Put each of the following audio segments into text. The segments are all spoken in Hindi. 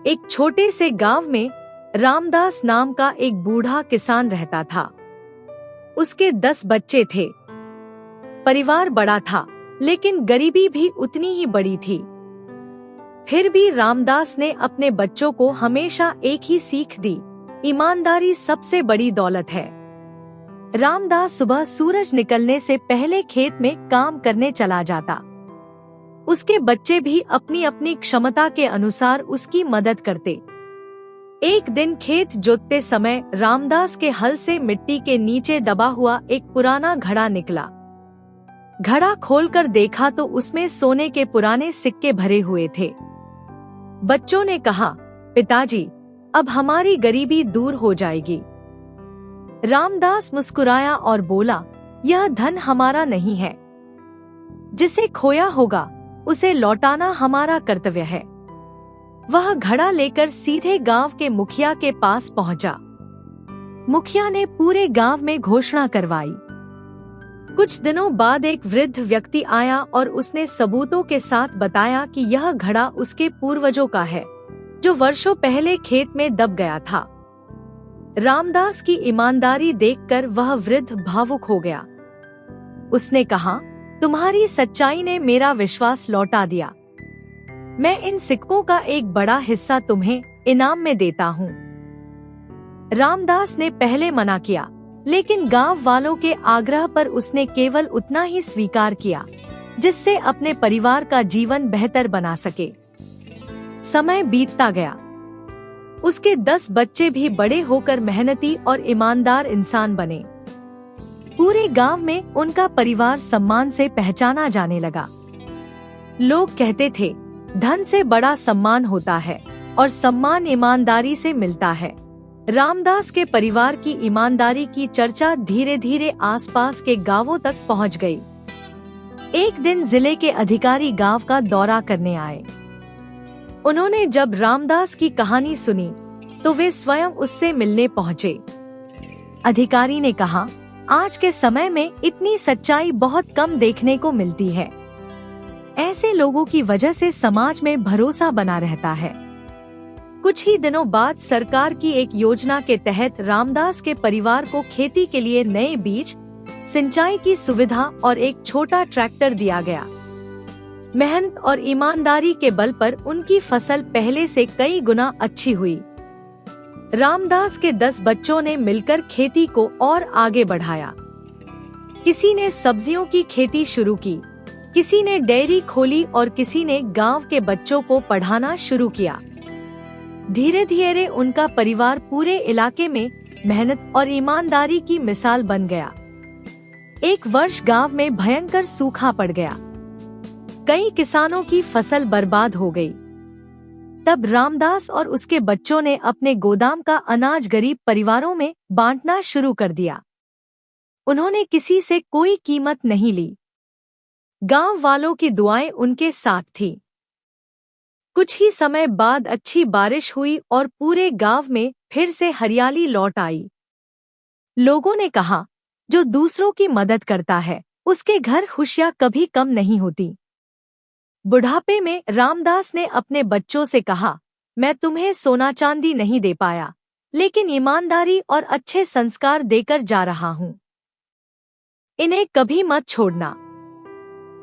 एक छोटे से गांव में रामदास नाम का एक बूढ़ा किसान रहता था। उसके 10 बच्चे थे। परिवार बड़ा था, लेकिन गरीबी भी उतनी ही बड़ी थी। फिर भी रामदास ने अपने बच्चों को हमेशा एक ही सीख दी, ईमानदारी सबसे बड़ी दौलत है। रामदास सुबह सूरज निकलने से पहले खेत में काम करने चला जाता। उसके बच्चे भी अपनी अपनी क्षमता के अनुसार उसकी मदद करते। एक दिन खेत जोतते समय रामदास के हल से मिट्टी के नीचे दबा हुआ एक पुराना घड़ा निकला। घड़ा खोलकर देखा तो उसमें सोने के पुराने सिक्के भरे हुए थे। बच्चों ने कहा, पिताजी, अब हमारी गरीबी दूर हो जाएगी। रामदास मुस्कुराया और बोला, यह धन हमारा नहीं है। जिसे खोया होगा उसे लौटाना हमारा कर्तव्य है। वह घड़ा लेकर सीधे गांव के मुखिया के पास पहुंचा। मुखिया ने पूरे गांव में घोषणा करवाई। कुछ दिनों बाद एक वृद्ध व्यक्ति आया और उसने सबूतों के साथ बताया कि यह घड़ा उसके पूर्वजों का है, जो वर्षों पहले खेत में दब गया था। रामदास की ईमानदारी देखकर वह वृद्ध भावुक हो गया। उसने कहा, तुम्हारी सच्चाई ने मेरा विश्वास लौटा दिया। मैं इन सिक्कों का एक बड़ा हिस्सा तुम्हें इनाम में देता हूँ। रामदास ने पहले मना किया, लेकिन गांव वालों के आग्रह पर उसने केवल उतना ही स्वीकार किया, जिससे अपने परिवार का जीवन बेहतर बना सके। समय बीतता गया। उसके 10 बच्चे भी बड़े होकर मेहनती और ईमानदार इंसान बने। पूरे गांव में उनका परिवार सम्मान से पहचाना जाने लगा। लोग कहते थे, धन से बड़ा सम्मान होता है और सम्मान ईमानदारी से मिलता है। रामदास के परिवार की ईमानदारी की चर्चा धीरे धीरे आसपास के गांवों तक पहुंच गई। एक दिन जिले के अधिकारी गांव का दौरा करने आए। उन्होंने जब रामदास की कहानी सुनी तो वे स्वयं उससे मिलने पहुंचे। अधिकारी ने कहा, आज के समय में इतनी सच्चाई बहुत कम देखने को मिलती है। ऐसे लोगों की वजह से समाज में भरोसा बना रहता है। कुछ ही दिनों बाद सरकार की एक योजना के तहत रामदास के परिवार को खेती के लिए नए बीज, सिंचाई की सुविधा और एक छोटा ट्रैक्टर दिया गया। मेहनत और ईमानदारी के बल पर उनकी फसल पहले से कई गुना अच्छी हुई। रामदास के 10 बच्चों ने मिलकर खेती को और आगे बढ़ाया। किसी ने सब्जियों की खेती शुरू की, किसी ने डेयरी खोली और किसी ने गांव के बच्चों को पढ़ाना शुरू किया। धीरे धीरे उनका परिवार पूरे इलाके में मेहनत और ईमानदारी की मिसाल बन गया। एक वर्ष गांव में भयंकर सूखा पड़ गया। कई किसानों की फसल बर्बाद हो गई। तब रामदास और उसके बच्चों ने अपने गोदाम का अनाज गरीब परिवारों में बांटना शुरू कर दिया। उन्होंने किसी से कोई कीमत नहीं ली। गांव वालों की दुआएं उनके साथ थी। कुछ ही समय बाद अच्छी बारिश हुई और पूरे गांव में फिर से हरियाली लौट आई। लोगों ने कहा, जो दूसरों की मदद करता है उसके घर खुशियां कभी कम नहीं होती। बुढ़ापे में रामदास ने अपने बच्चों से कहा, मैं तुम्हें सोना चांदी नहीं दे पाया, लेकिन ईमानदारी और अच्छे संस्कार देकर जा रहा हूँ। इन्हें कभी मत छोड़ना।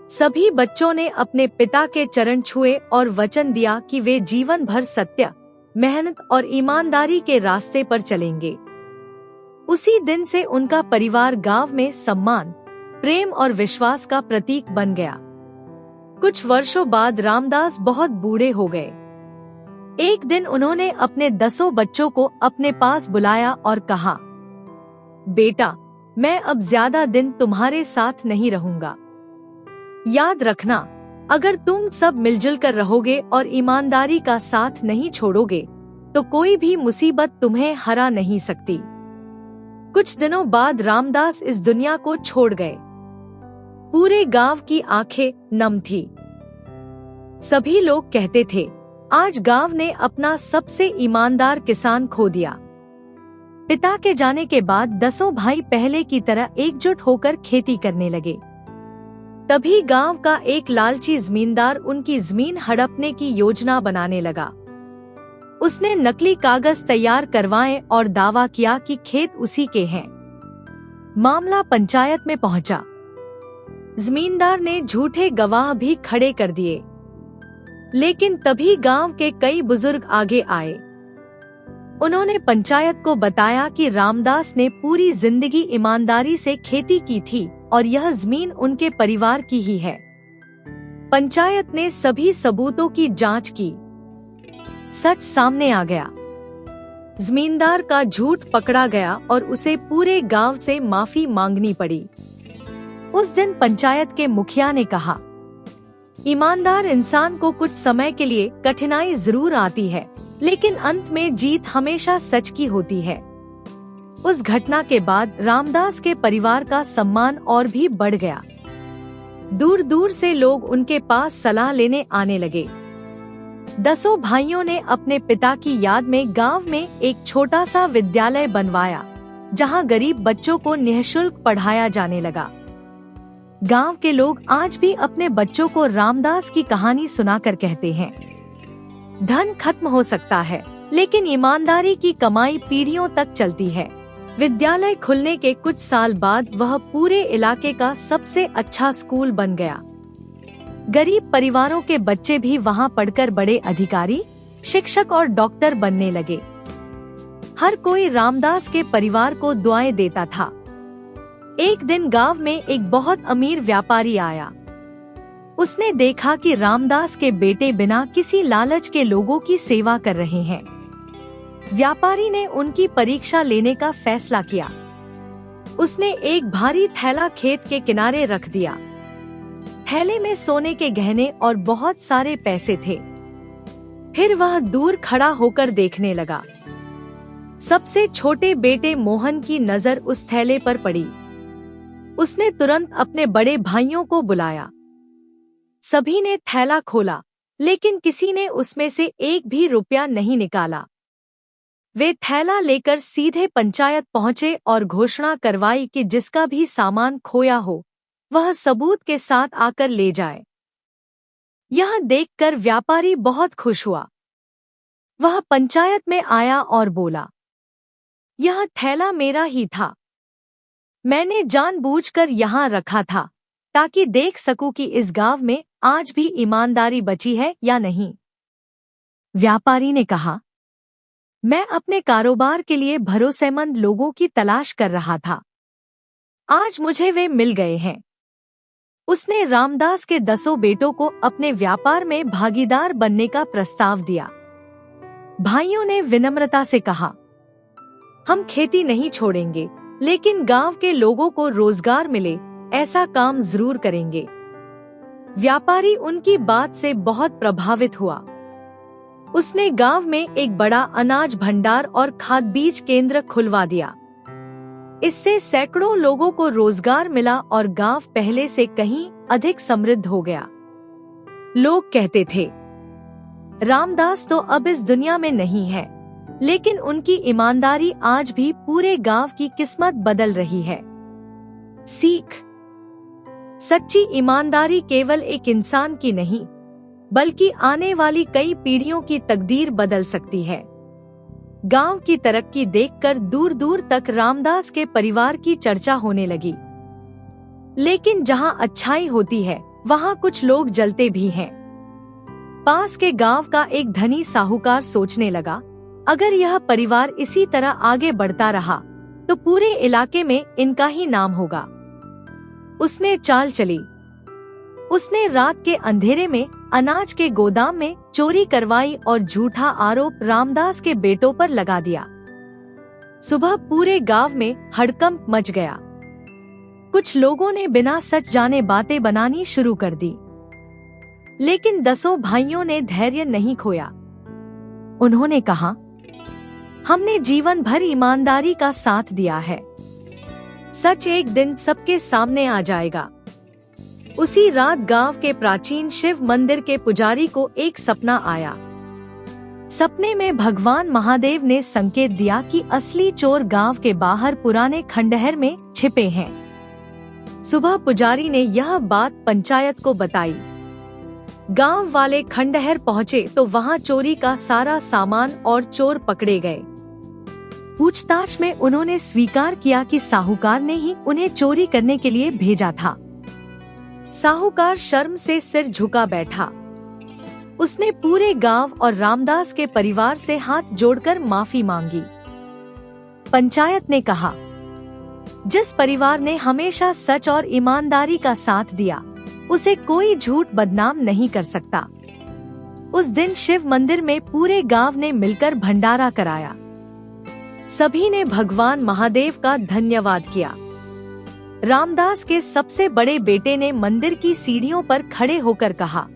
सभी बच्चों ने अपने पिता के चरण छुए और वचन दिया कि वे जीवन भर सत्य, मेहनत और ईमानदारी के रास्ते पर चलेंगे। उसी दिन से उनका परिवार गांव में सम्मान, प्रेम और विश्वास का प्रतीक बन गया। कुछ वर्षों बाद रामदास बहुत बूढ़े हो गए। एक दिन उन्होंने अपने 10 बच्चों को अपने पास बुलाया और कहा, बेटा, मैं अब ज्यादा दिन तुम्हारे साथ नहीं रहूंगा। याद रखना, अगर तुम सब मिलजुल कर रहोगे और ईमानदारी का साथ नहीं छोड़ोगे तो कोई भी मुसीबत तुम्हें हरा नहीं सकती। कुछ दिनों बाद रामदास इस दुनिया को छोड़ गए। पूरे गांव की आंखें नम थी। सभी लोग कहते थे, आज गांव ने अपना सबसे ईमानदार किसान खो दिया। पिता के जाने के बाद 10 भाई पहले की तरह एकजुट होकर खेती करने लगे। तभी गांव का एक लालची जमींदार उनकी जमीन हड़पने की योजना बनाने लगा। उसने नकली कागज तैयार करवाए और दावा किया कि खेत उसी के हैं। मामला पंचायत में पहुंचा। जमींदार ने झूठे गवाह भी खड़े कर दिए, लेकिन तभी गांव के कई बुजुर्ग आगे आए। उन्होंने पंचायत को बताया कि रामदास ने पूरी जिंदगी ईमानदारी से खेती की थी और यह जमीन उनके परिवार की ही है। पंचायत ने सभी सबूतों की जांच की। सच सामने आ गया। जमींदार का झूठ पकड़ा गया और उसे पूरे गांव से माफी मांगनी पड़ी। उस दिन पंचायत के मुखिया ने कहा, ईमानदार इंसान को कुछ समय के लिए कठिनाई जरूर आती है, लेकिन अंत में जीत हमेशा सच की होती है। उस घटना के बाद रामदास के परिवार का सम्मान और भी बढ़ गया। दूर दूर से लोग उनके पास सलाह लेने आने लगे। 10 भाइयों ने अपने पिता की याद में गांव में एक छोटा सा विद्यालय बनवाया, जहां गरीब बच्चों को निःशुल्क पढ़ाया जाने लगा। गांव के लोग आज भी अपने बच्चों को रामदास की कहानी सुनाकर कहते हैं, धन खत्म हो सकता है, लेकिन ईमानदारी की कमाई पीढ़ियों तक चलती है। विद्यालय खुलने के कुछ साल बाद वह पूरे इलाके का सबसे अच्छा स्कूल बन गया। गरीब परिवारों के बच्चे भी वहां पढ़कर बड़े अधिकारी, शिक्षक और डॉक्टर बनने लगे। हर कोई रामदास के परिवार को दुआएं देता था। एक दिन गांव में एक बहुत अमीर व्यापारी आया। उसने देखा कि रामदास के बेटे बिना किसी लालच के लोगों की सेवा कर रहे हैं। व्यापारी ने उनकी परीक्षा लेने का फैसला किया। उसने एक भारी थैला खेत के किनारे रख दिया। थैले में सोने के गहने और बहुत सारे पैसे थे। फिर वह दूर खड़ा होकर देखने लगा। सबसे छोटे बेटे मोहन की नजर उस थैले पर पड़ी। उसने तुरंत अपने बड़े भाइयों को बुलाया। सभी ने थैला खोला, लेकिन किसी ने उसमें से एक भी रुपया नहीं निकाला। वे थैला लेकर सीधे पंचायत पहुंचे और घोषणा करवाई कि जिसका भी सामान खोया हो, वह सबूत के साथ आकर ले जाए। यह देखकर व्यापारी बहुत खुश हुआ। वह पंचायत में आया और बोला, यह थैला मेरा ही था। मैंने जानबूझकर यहाँ रखा था ताकि देख सकूं कि इस गांव में आज भी ईमानदारी बची है या नहीं। व्यापारी ने कहा, मैं अपने कारोबार के लिए भरोसेमंद लोगों की तलाश कर रहा था। आज मुझे वे मिल गए हैं। उसने रामदास के 10 बेटों को अपने व्यापार में भागीदार बनने का प्रस्ताव दिया। भाइयों ने विनम्रता से कहा, हम खेती नहीं छोड़ेंगे, लेकिन गांव के लोगों को रोजगार मिले ऐसा काम जरूर करेंगे। व्यापारी उनकी बात से बहुत प्रभावित हुआ। उसने गांव में एक बड़ा अनाज भंडार और खाद बीज केंद्र खुलवा दिया। इससे सैकड़ों लोगों को रोजगार मिला और गांव पहले से कहीं अधिक समृद्ध हो गया। लोग कहते थे, रामदास तो अब इस दुनिया में नहीं है, लेकिन उनकी ईमानदारी आज भी पूरे गांव की किस्मत बदल रही है। सीख: सच्ची ईमानदारी केवल एक इंसान की नहीं, बल्कि आने वाली कई पीढ़ियों की तकदीर बदल सकती है। गांव की तरक्की देखकर दूर दूर तक रामदास के परिवार की चर्चा होने लगी। लेकिन जहां अच्छाई होती है, वहां कुछ लोग जलते भी हैं। पास के गांव का एक धनी साहूकार सोचने लगा, अगर यह परिवार इसी तरह आगे बढ़ता रहा तो पूरे इलाके में इनका ही नाम होगा। उसने चाल चली। उसने रात के अंधेरे में अनाज के गोदाम में चोरी करवाई और झूठा आरोप रामदास के बेटों पर लगा दिया। सुबह पूरे गांव में हड़कंप मच गया। कुछ लोगों ने बिना सच जाने बातें बनानी शुरू कर दी, लेकिन 10 भाइयों ने धैर्य नहीं खोया। उन्होंने कहा, हमने जीवन भर ईमानदारी का साथ दिया है। सच एक दिन सबके सामने आ जाएगा। उसी रात गांव के प्राचीन शिव मंदिर के पुजारी को एक सपना आया। सपने में भगवान महादेव ने संकेत दिया कि असली चोर गांव के बाहर पुराने खंडहर में छिपे हैं। सुबह पुजारी ने यह बात पंचायत को बताई। गांव वाले खंडहर पहुंचे तो वहां चोरी का सारा सामान और चोर पकड़े गए। पूछताछ में उन्होंने स्वीकार किया कि साहूकार ने ही उन्हें चोरी करने के लिए भेजा था। साहूकार शर्म से सिर झुका बैठा। उसने पूरे गांव और रामदास के परिवार से हाथ जोड़कर माफी मांगी। पंचायत ने कहा, जिस परिवार ने हमेशा सच और ईमानदारी का साथ दिया, उसे कोई झूठ बदनाम नहीं कर सकता। उस दिन शिव मंदिर में पूरे गांव ने मिलकर भंडारा कराया। सभी ने भगवान महादेव का धन्यवाद किया। रामदास के सबसे बड़े बेटे ने मंदिर की सीढ़ियों पर खड़े होकर कहा,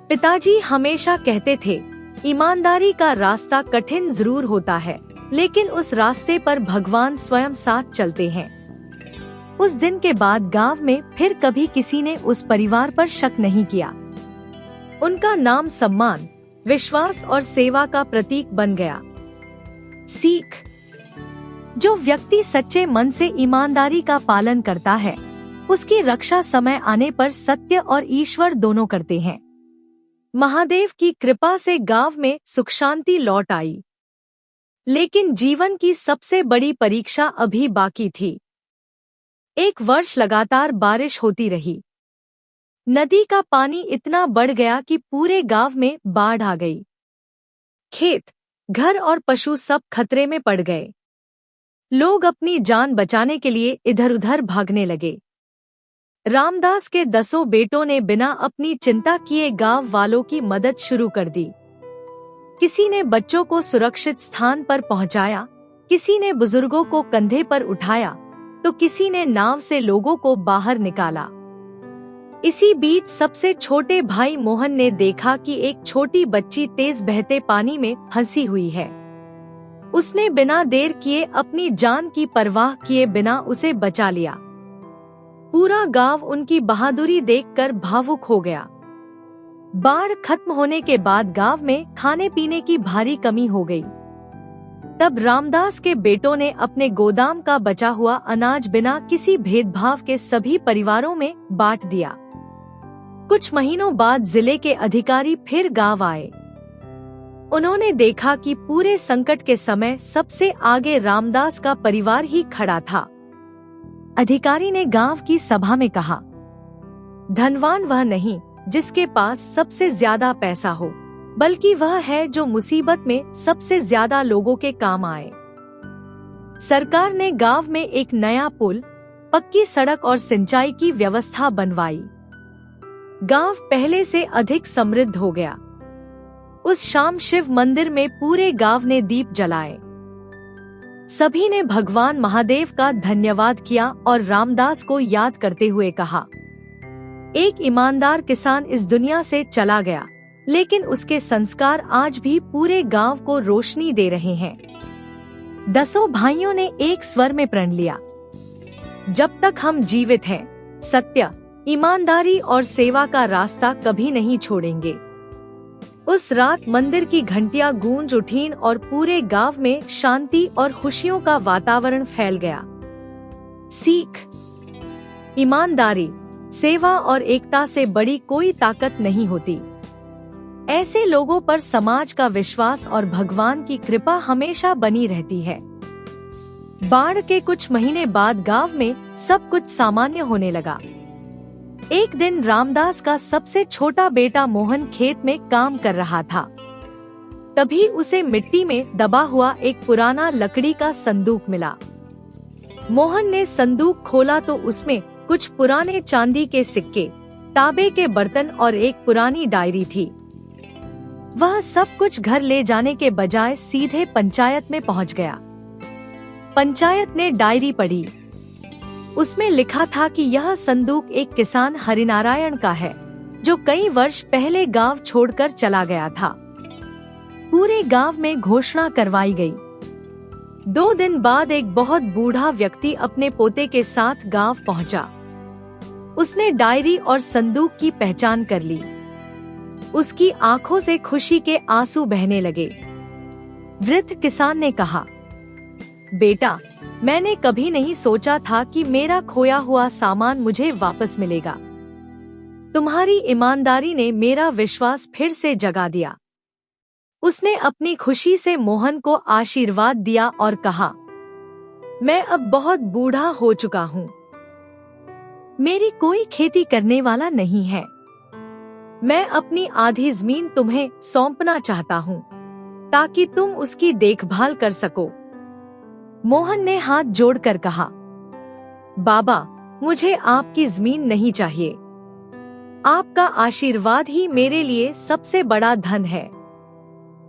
पिताजी हमेशा कहते थे, ईमानदारी का रास्ता कठिन जरूर होता है, लेकिन उस रास्ते पर भगवान स्वयं साथ चलते हैं। उस दिन के बाद गांव में फिर कभी किसी ने उस परिवार पर शक नहीं किया। उनका नाम सम्मान, विश्वास और सेवा का प्रतीक बन गया। सीख: जो व्यक्ति सच्चे मन से ईमानदारी का पालन करता है, उसकी रक्षा समय आने पर सत्य और ईश्वर दोनों करते हैं। महादेव की कृपा से गांव में सुख शांति लौट आई। लेकिन जीवन की सबसे बड़ी परीक्षा अभी बाकी थी। एक वर्ष लगातार बारिश होती रही। नदी का पानी इतना बढ़ गया कि पूरे गांव में बाढ़ आ गई। खेत, घर और पशु सब खतरे में पड़ गए। लोग अपनी जान बचाने के लिए इधर उधर भागने लगे। रामदास के 10 बेटों ने बिना अपनी चिंता किए गांव वालों की मदद शुरू कर दी। किसी ने बच्चों को सुरक्षित स्थान पर पहुंचाया, किसी ने बुजुर्गों को कंधे पर उठाया, तो किसी ने नाव से लोगों को बाहर निकाला। इसी बीच सबसे छोटे भाई मोहन ने देखा कि एक छोटी बच्ची तेज बहते पानी में फंसी हुई है। उसने बिना देर किए अपनी जान की परवाह किए बिना उसे बचा लिया। पूरा गांव उनकी बहादुरी देखकर भावुक हो गया। बाढ़ खत्म होने के बाद गांव में खाने पीने की भारी कमी हो गई। तब रामदास के बेटों ने अपने गोदाम का बचा हुआ अनाज बिना किसी भेदभाव के सभी परिवारों में बांट दिया। कुछ महीनों बाद जिले के अधिकारी फिर गांव आए। उन्होंने देखा कि पूरे संकट के समय सबसे आगे रामदास का परिवार ही खड़ा था। अधिकारी ने गांव की सभा में कहा, धनवान वह नहीं जिसके पास सबसे ज्यादा पैसा हो, बल्कि वह है जो मुसीबत में सबसे ज्यादा लोगों के काम आए। सरकार ने गांव में एक नया पुल, पक्की सड़क और सिंचाई की व्यवस्था बनवाई। गांव पहले से अधिक समृद्ध हो गया। उस शाम शिव मंदिर में पूरे गांव ने दीप जलाए। सभी ने भगवान महादेव का धन्यवाद किया और रामदास को याद करते हुए कहा, एक ईमानदार किसान इस दुनिया से चला गया, लेकिन उसके संस्कार आज भी पूरे गांव को रोशनी दे रहे हैं। 10 भाइयों ने एक स्वर में प्रण लिया, जब तक हम जीवित हैं, सत्य, ईमानदारी और सेवा का रास्ता कभी नहीं छोड़ेंगे। उस रात मंदिर की घंटियां गूंज उठीं और पूरे गांव में शांति और खुशियों का वातावरण फैल गया। सीख: ईमानदारी, सेवा और एकता से बड़ी कोई ताकत नहीं होती। ऐसे लोगों पर समाज का विश्वास और भगवान की कृपा हमेशा बनी रहती है। बाढ़ के कुछ महीने बाद गांव में सब कुछ सामान्य होने लगा। एक दिन रामदास का सबसे छोटा बेटा मोहन खेत में काम कर रहा था। तभी उसे मिट्टी में दबा हुआ एक पुराना लकड़ी का संदूक मिला। मोहन ने संदूक खोला तो उसमें कुछ पुराने चांदी के सिक्के, तांबे के बर्तन और एक पुरानी डायरी थी। वह सब कुछ घर ले जाने के बजाय सीधे पंचायत में पहुंच गया। पंचायत ने डायरी पढ़ी। उसमें लिखा था कि यह संदूक एक किसान हरिनारायण का है, जो कई वर्ष पहले गांव छोड़कर चला गया था। पूरे गांव में घोषणा करवाई गई। 2 दिन बाद एक बहुत बूढ़ा व्यक्ति अपने पोते के साथ गांव पहुंचा। उसने डायरी और संदूक की पहचान कर ली। उसकी आंखों से खुशी के आंसू बहने लगे। वृद्ध किसान ने कहा, बेटा, मैंने कभी नहीं सोचा था कि मेरा खोया हुआ सामान मुझे वापस मिलेगा। तुम्हारी ईमानदारी ने मेरा विश्वास फिर से जगा दिया। उसने अपनी खुशी से मोहन को आशीर्वाद दिया और कहा, मैं अब बहुत बूढ़ा हो चुका हूँ। मेरी कोई खेती करने वाला नहीं है। मैं अपनी आधी जमीन तुम्हें सौंपना चाहता हूँ ताकि तुम उसकी देखभाल कर सको। मोहन ने हाथ जोड़कर कहा, बाबा, मुझे आपकी जमीन नहीं चाहिए। आपका आशीर्वाद ही मेरे लिए सबसे बड़ा धन है।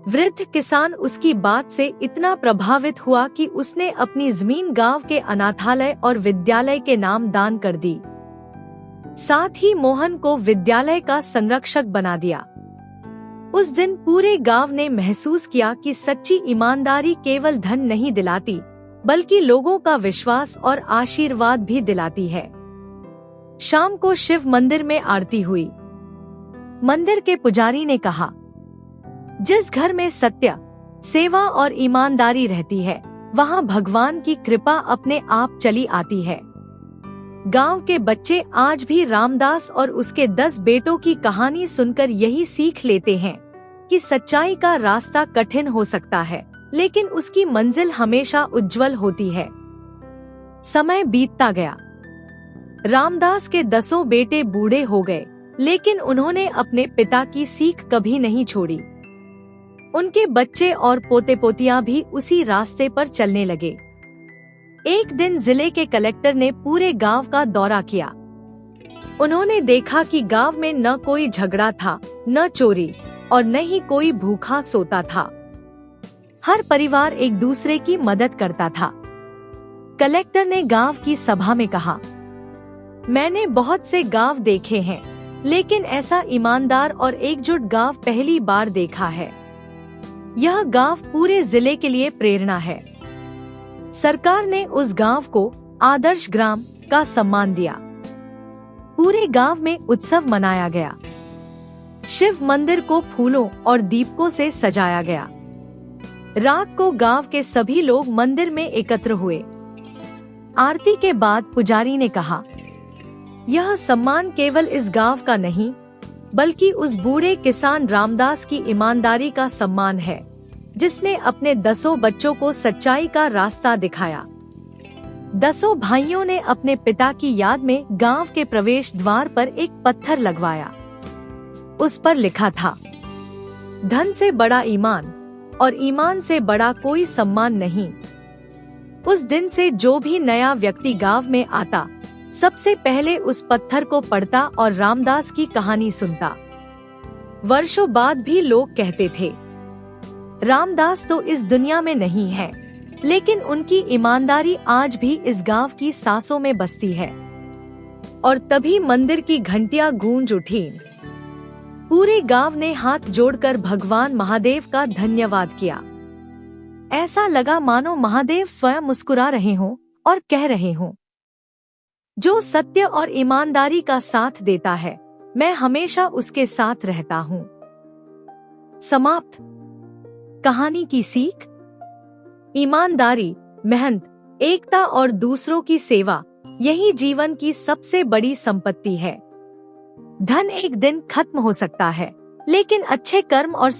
वृद्ध किसान उसकी बात से इतना प्रभावित हुआ कि उसने अपनी जमीन गांव के अनाथालय और विद्यालय के नाम दान कर दी। साथ ही मोहन को विद्यालय का संरक्षक बना दिया। उस दिन पूरे गांव ने महसूस किया कि सच्ची ईमानदारी केवल धन नहीं दिलाती, बल्कि लोगों का विश्वास और आशीर्वाद भी दिलाती है। शाम को शिव मंदिर में आरती हुई। मंदिर के पुजारी ने कहा, जिस घर में सत्य, सेवा और ईमानदारी रहती है, वहां भगवान की कृपा अपने आप चली आती है। गांव के बच्चे आज भी रामदास और उसके 10 बेटों की कहानी सुनकर यही सीख लेते हैं कि सच्चाई का रास्ता कठिन हो सकता है, लेकिन उसकी मंजिल हमेशा उज्जवल होती है। समय बीतता गया। रामदास के 10 बेटे बूढ़े हो गए, लेकिन उन्होंने अपने पिता की सीख कभी नहीं छोड़ी। उनके बच्चे और पोते पोतियां भी उसी रास्ते पर चलने लगे। एक दिन जिले के कलेक्टर ने पूरे गांव का दौरा किया। उन्होंने देखा कि गांव में न कोई झगड़ा था, न चोरी और न ही कोई भूखा सोता था। हर परिवार एक दूसरे की मदद करता था। कलेक्टर ने गांव की सभा में कहा, मैंने बहुत से गांव देखे हैं, लेकिन ऐसा ईमानदार और एकजुट गांव पहली बार देखा है। यह गांव पूरे जिले के लिए प्रेरणा है। सरकार ने उस गांव को आदर्श ग्राम का सम्मान दिया। पूरे गांव में उत्सव मनाया गया। शिव मंदिर को फूलों और दीपकों से सजाया गया। रात को गांव के सभी लोग मंदिर में एकत्र हुए। आरती के बाद पुजारी ने कहा, यह सम्मान केवल इस गांव का नहीं, बल्कि उस बूढ़े किसान रामदास की ईमानदारी का सम्मान है, जिसने अपने 10 बच्चों को सच्चाई का रास्ता दिखाया। 10 भाइयों ने अपने पिता की याद में गांव के प्रवेश द्वार पर एक पत्थर लगवाया। उस पर लिखा था, धन से बड़ा ईमान और ईमान से बड़ा कोई सम्मान नहीं। उस दिन से जो भी नया व्यक्ति गांव में आता, सबसे पहले उस पत्थर को पढ़ता और रामदास की कहानी सुनता। वर्षों बाद भी लोग कहते थे, रामदास तो इस दुनिया में नहीं है, लेकिन उनकी ईमानदारी आज भी इस गांव की सांसों में बसती है। और तभी मंदिर की घंटियां गूंज उठी। पूरे गांव ने हाथ जोड़कर भगवान महादेव का धन्यवाद किया। ऐसा लगा मानो महादेव स्वयं मुस्कुरा रहे हों और कह रहे हों, जो सत्य और ईमानदारी का साथ देता है, मैं हमेशा उसके साथ रहता हूँ। समाप्त। कहानी की सीख, ईमानदारी, मेहनत, एकता और दूसरों की सेवा, यही जीवन की सबसे बड़ी संपत्ति है। धन एक दिन खत्म हो सकता है, लेकिन अच्छे कर्म और